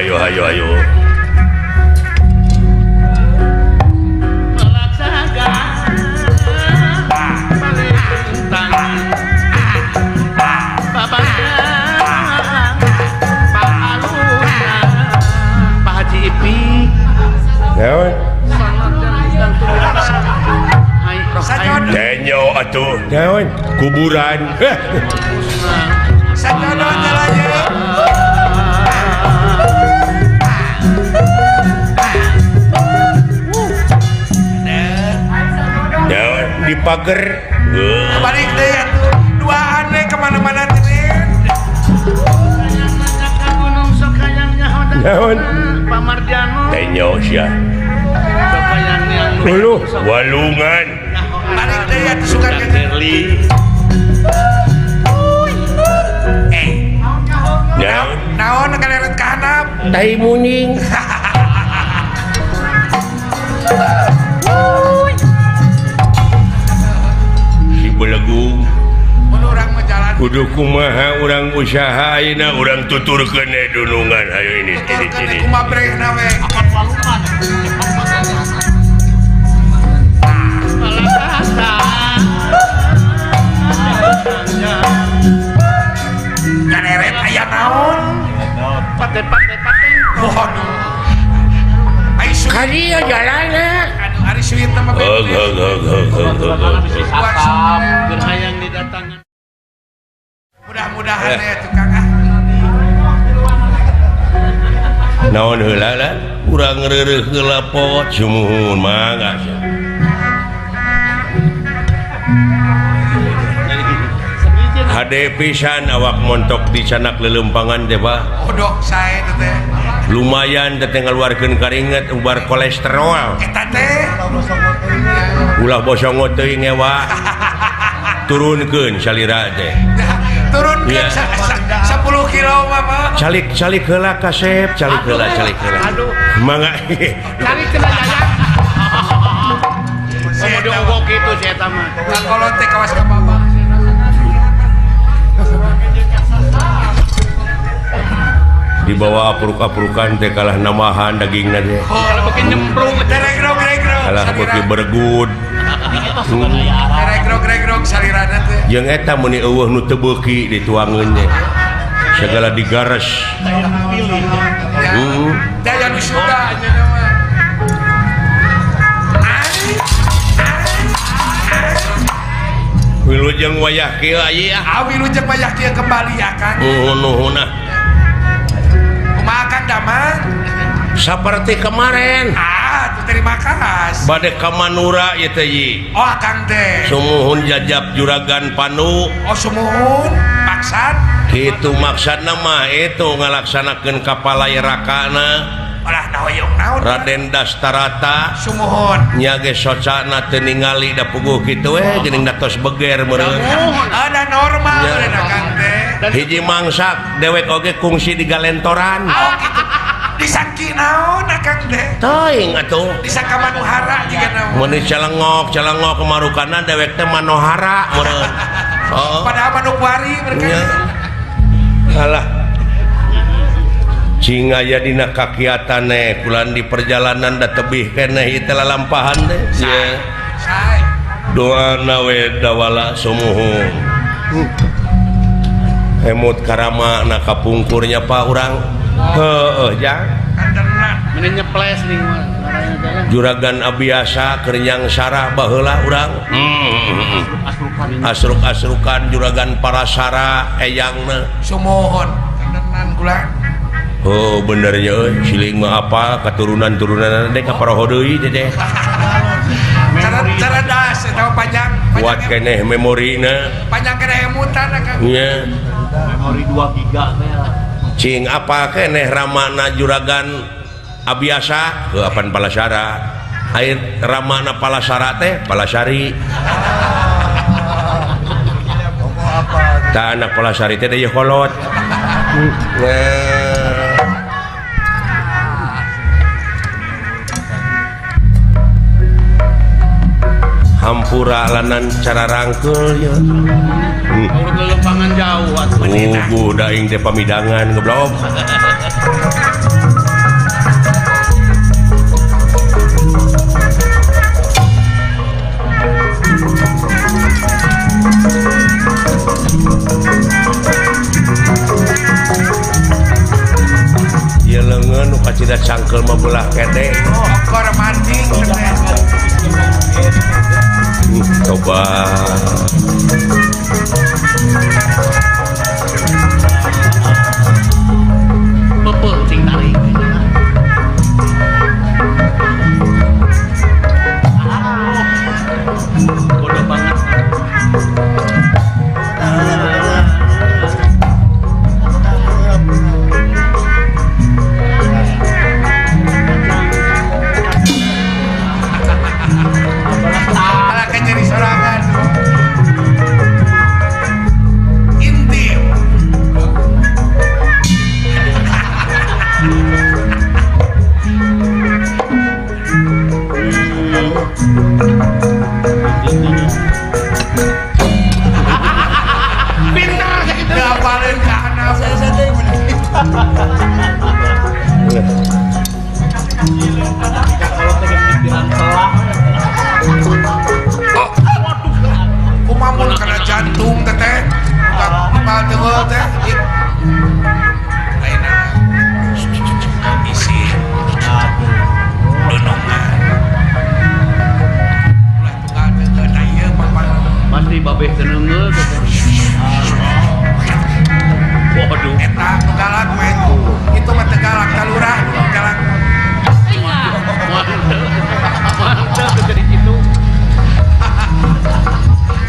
Speaker 1: Pelaksaga Palintang Babandang Pak Aluna Pak Haji Ipik
Speaker 4: naon
Speaker 2: Sanyodo.
Speaker 4: Tenyo atuh naon kuburan
Speaker 2: Sanyodo jalannya.
Speaker 4: naon di pager
Speaker 2: Balik deh ya tuh. Dua aneh kemana-mana teh.
Speaker 1: Gunung Sokayangnya
Speaker 4: naon
Speaker 1: Pak Mardiano
Speaker 4: tenyo sia
Speaker 1: Sokayangnya
Speaker 4: dulu walungan
Speaker 2: Balik deh ya tuh suka gitu.
Speaker 4: naon
Speaker 2: Naon kaleret ka handap.
Speaker 4: tai muning si belegung
Speaker 2: Mun urang mah jalan.
Speaker 4: kudu kumaha urang usaha ayeuna urang tuturkeun dunungan hayo ini
Speaker 2: Kene kumabrehna we. Kaleret aya naon?
Speaker 1: Pate
Speaker 2: Waduh. Ai suwit.
Speaker 4: kadieu jalanna
Speaker 2: Aduh, ari suwit mah
Speaker 4: heg
Speaker 1: Sakam gerhayang didatangan
Speaker 2: Mudah-mudahan ya tukang ah.
Speaker 4: naon heula lah urang reureuh heula pot sumuhun mangga hade pisan awak montok di canak lelempangan teh Pak
Speaker 2: Kodok sae teh teh.
Speaker 4: lumayan teh ngaluarkeun keringet ubar kolesterol
Speaker 2: Eta teh.
Speaker 4: ulah bosongo teuing ewa turunkeun salira teh
Speaker 2: Turun
Speaker 4: Iya.
Speaker 2: 10 kilo mah.
Speaker 4: calik heula kasep calik heula
Speaker 1: Aduh.
Speaker 4: mangga
Speaker 1: Cari cenah jaya Mau diogok gitu si eta mah
Speaker 2: Ngangkolot teh kawas ka bawah.
Speaker 4: dibawa apruk-aprukan teh kalah namahan dagingna teh
Speaker 1: Kalau bikin nyemplung
Speaker 2: Regrog
Speaker 4: kalah beuki bergud
Speaker 2: Regrog salirana teh.
Speaker 4: jeung eta meni eueuh nu teu beuki dituangeun teh segala digares
Speaker 2: Ya, daya wisuda aja nama.
Speaker 4: wilujeng wayah kieu aya
Speaker 2: Wilujeng wayah kieu kembali ya kan.
Speaker 4: nuhunah
Speaker 2: Kumaha Kang Damang?
Speaker 4: seperti kemarin
Speaker 2: Tuh terima kasih.
Speaker 4: bade ka Manura ieu teh Yi
Speaker 2: Oh Kang teh.
Speaker 4: sumuhun jajab juragan Panu
Speaker 2: Oh sumuhun maksad.
Speaker 4: kitu maksudna mah itu ngalaksanakeun kapalai rakana
Speaker 2: Olah naoyong naon.
Speaker 4: Raden Dastarata
Speaker 2: Sumuhun.
Speaker 4: nya ge socana teu ningali da puguh kitu geuning da tos beger meureun
Speaker 2: Ada normal
Speaker 4: Ya.
Speaker 2: bener Kang teh.
Speaker 4: hiji mangsak dewek oge kungsi di galentoran
Speaker 2: Oh gitu. Disangki naon Kang teh?
Speaker 4: teuing atuh
Speaker 2: Disangka manuhara juga naon.
Speaker 4: mun calengok kemarukana dewek teh manohara meureun oh
Speaker 2: Padahal manukwari mereka.
Speaker 4: nya alah cing aya dina kakiatan kulan di perjalanan da tebih keneh ieu teh lalampahan teh ye
Speaker 2: Say.
Speaker 4: doana we dawala sumuhun emut karama na kapungkurnya Pak urang heueuh jang
Speaker 2: Kandenan.
Speaker 1: Mending nyeples nih mah. Larangnya jalan.
Speaker 4: juragan abiasa kerenyang sarah baheula urang asruk-asrukan juragan parasara eyangna
Speaker 2: Sumuhun. Kandenan kula.
Speaker 4: oh bener ya euy siling mah apa katurunan-turunan teh kaparaho deui teh
Speaker 2: Cara das eta panjang.
Speaker 4: kuat keneh memorina
Speaker 2: Panjang kena emutan Kang.
Speaker 4: nya
Speaker 1: Memori 2 giga teh.
Speaker 4: cing apa keneh ramana juragan abiasa heuapan palasara air ramana palasara teh palasari ta anak palasari teh deui kolot hampura lanan cara rangkeul ya
Speaker 1: Urut lelempangan jauh atuh.
Speaker 4: Ugu daing teh pamidangan goblok. Ieu leungeun nu kacida cangkeul mah belah kede.
Speaker 2: Oh, kor mancing teh.
Speaker 4: Coba
Speaker 1: Beupeul cing tarik. Bodoh banget.
Speaker 2: Ala kan jadi sorangan. Intim. Pintar gitu. Gapalin ka anak.
Speaker 1: Kalau pengen pikiran telah.
Speaker 2: Kumamun kena jantung teteh. Mal deul teh. Lainna isi dunungan. Ulah tunggal teh na ieu papan.
Speaker 1: Pasti babeh keneungeul teh. Waduh.
Speaker 2: Eta tunggalan we. Itu mah tegalak talurah tegalak.
Speaker 1: Mantap jadi gitu.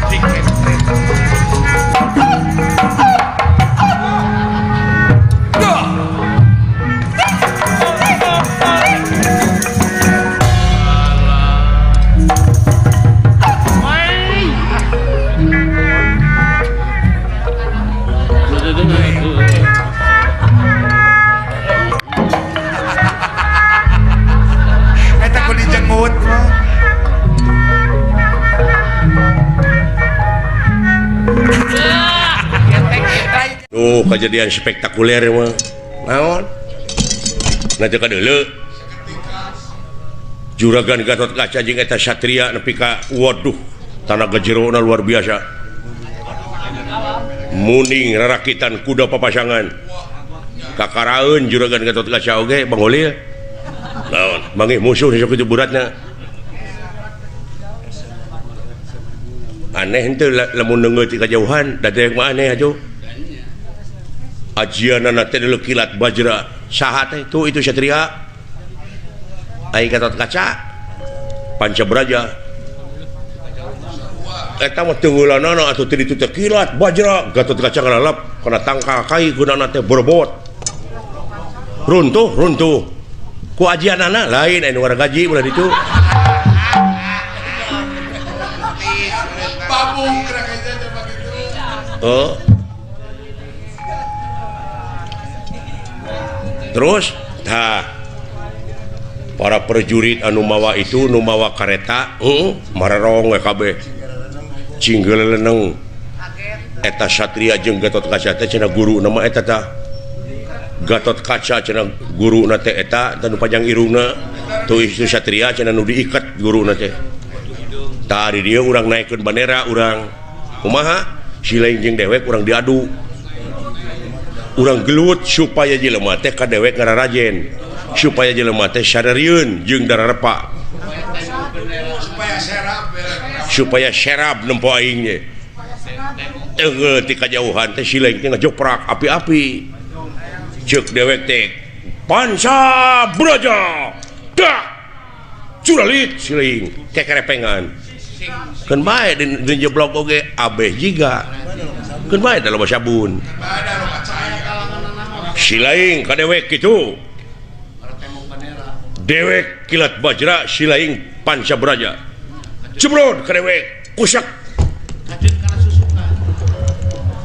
Speaker 2: Dikit. Duh. Eta ku dijenggut mah.
Speaker 4: Tuh kejadian spektakuler mah. Naon? Nanti kadeuleu. Juragan Gatot Kaca jeung eta satria nepi ka waduh tanaga jerona luar biasa. muning rarakitan kuda papasangan kakaraeun juragan Gatot Kaca oge Bang Holil naon mangih musuh sok itu buratna aneh henteu lamun neungeut ti kajauhan da teh mah aneh atuh ajianana teh kilat bajra saha teh tuh itu satria ai Gatot Kaca Pancabraja eta mah teungeulanana atuh teh ditu teh kilat bajra Gatot Kaca ngalalap kana tangkal kai gunana teh borbot runtuh ku ajianana lain anu waragaji ulah ditu
Speaker 2: babung gerak aja coba gitu
Speaker 4: oh terus para prajurit anu mawa itu nu mawa kareta mararong we kabeh cinggeleleneng eta satria jeung Gatot Kaca teh cenah guru nama eta tah Gatot Kaca cenah guruna teh eta tanu panjang irungna tuh itu satria cenah nu diikat guruna teh tadi dia urang naikkeun bandera urang kumaha Silaing jeung dewek urang diadu urang gelut supaya jelema teh ka dewek ngararajen supaya jelema teh sadarieun jeung dararepa supaya serap nempo aing ge teu ti kajauhan teh Silaing teh ngajoprak api-api ceuk dewek teh Pancabraja dak curalit Silaing teh kerepengan keun bae di jeblok oge abeh jiga keun bae da loba sabun Silaing ka dewek kitu dewek kilat bajra Silaing Pancabraja cebrod ka dewek kusak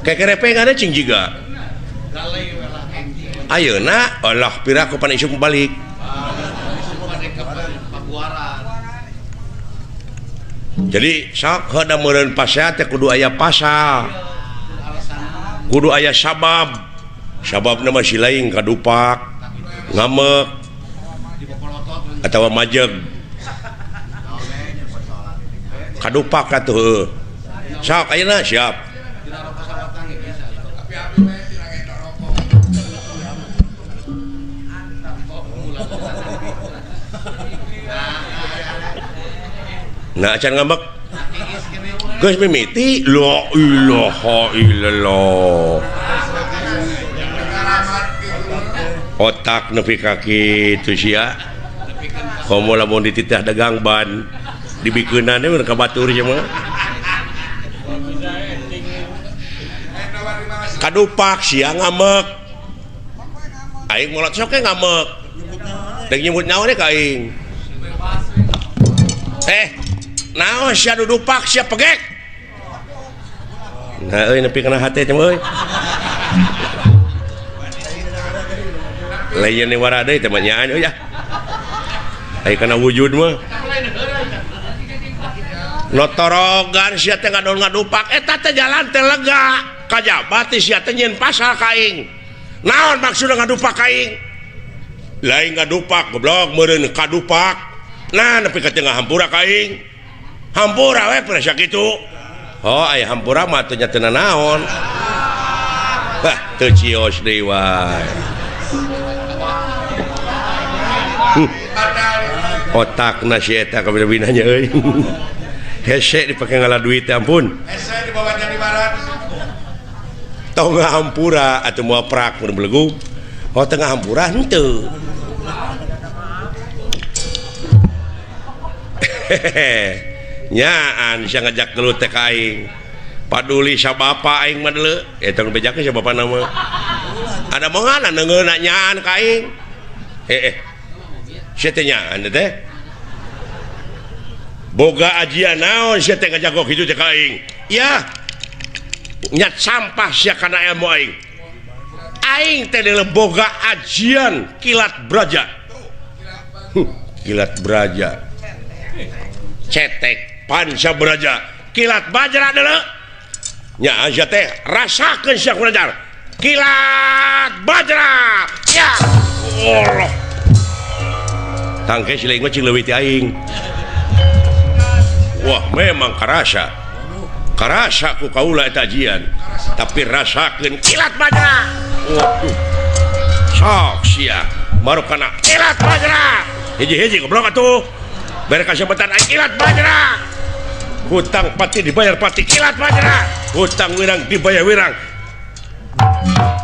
Speaker 4: kekerepengan cing jiga ayeuna Allah piraku pan isuk balik jadi sok heuda meureun pasea teh kudu aya pasal kudu aya sababna mah Silaing kadupak ngamek atawa majeg kadupak atuh sok ayeuna siap nah acan ngambek geus mimiti la ilaha illallah otak nepi ka kitu sia komo lamun dititah dagang ban dibikeunana we ka batur sia mah kadupak sia ngamek aing molot sok ngamek deuk nyebut nyawa ka aing naon sia dudupak sia pegek nah euy nepi kana hate teh euy lain ni wara deui teh nyaan euy ya ai kana wujud mah notorogan sia teh ngadupak eta teh jalan teh lega kajabat sia teh nyeun pasal ka aing naon maksudna ngadupak ka aing lain ngadupak goblok meureun kadupak nah nepi ka tengah hampura ka aing hampura we presa kitu oh aya hampura mah teu nyatena naon teu cios deui wae otakna si eta kabina-bina nya euy hese dipake ngala duit teh ampun hese dibawa jeung ibarat tong hampura atuh moal prak mun belegug oh tengah hampura henteu nyaan sia ngajak gelut teh ka aing paduli sabapa aing mah deuleu eta nu bejakeun sabapa nama ada mangana neungeuna nyaan ka aing sia teh nyaan teh boga ajian naon sia teh ngajak kitu teh ka aing ya nyat sampah sia kana ilmu aing teh deuleu boga ajian kilat braja kilat braja cetek Pancabraja kilat bajra deuleu nya aja teh rasakeun sia kunajar kilat bajra ya Allah tangke Silaing mah cing leuwih ti aing wah memang karasa ku kaula eta ajian tapi rasakeun kilat bajra. Waduh. Sok sia baru kana kilat bajra. Hiji-hiji goblok atuh. Bere kasebetan aya kilat bajra. Hutang pati dibayar pati kilat bajra. Hutang wirang dibayar wirang.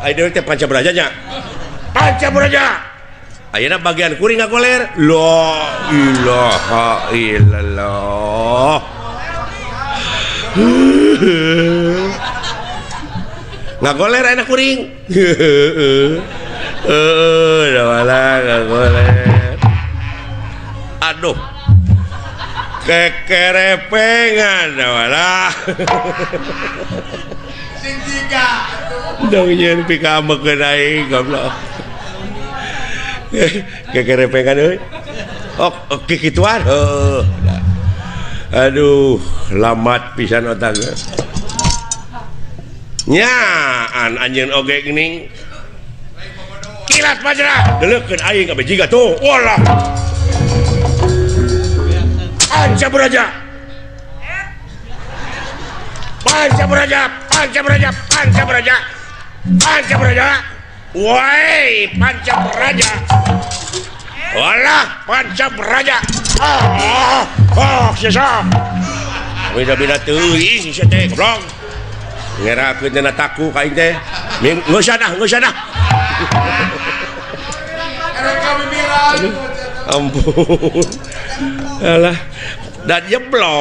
Speaker 4: Ai deui teh Pancabraja nya. Pancabraja. Ayeuna bagian kuring ngagoler. La ilaha illallah. Ngagoler ayeuna kuring. Udah malah ngagoler. Aduh. Kekerepengan dah malah.
Speaker 2: Sing tiga.
Speaker 4: Dong nyen pikamekeun aing goblok. Kekerepengan euy. Oh, kikituan. Aduh, lamat pisan otakna. Nya, anjeun oge geuning. Kilat bajra, deuleukeun aing ka bejiga tuh. Walah. Pancabraja. Pancabraja, Pancabraja, Pancabraja. Pancabraja. Woi, Pancabraja. Walah, Pancabraja. Sisa. Beda-beda teuing sia teh goblok. Ngerakeun dina taku ka aing teh. Geus sana. Ampun. Alah, dan jeblok.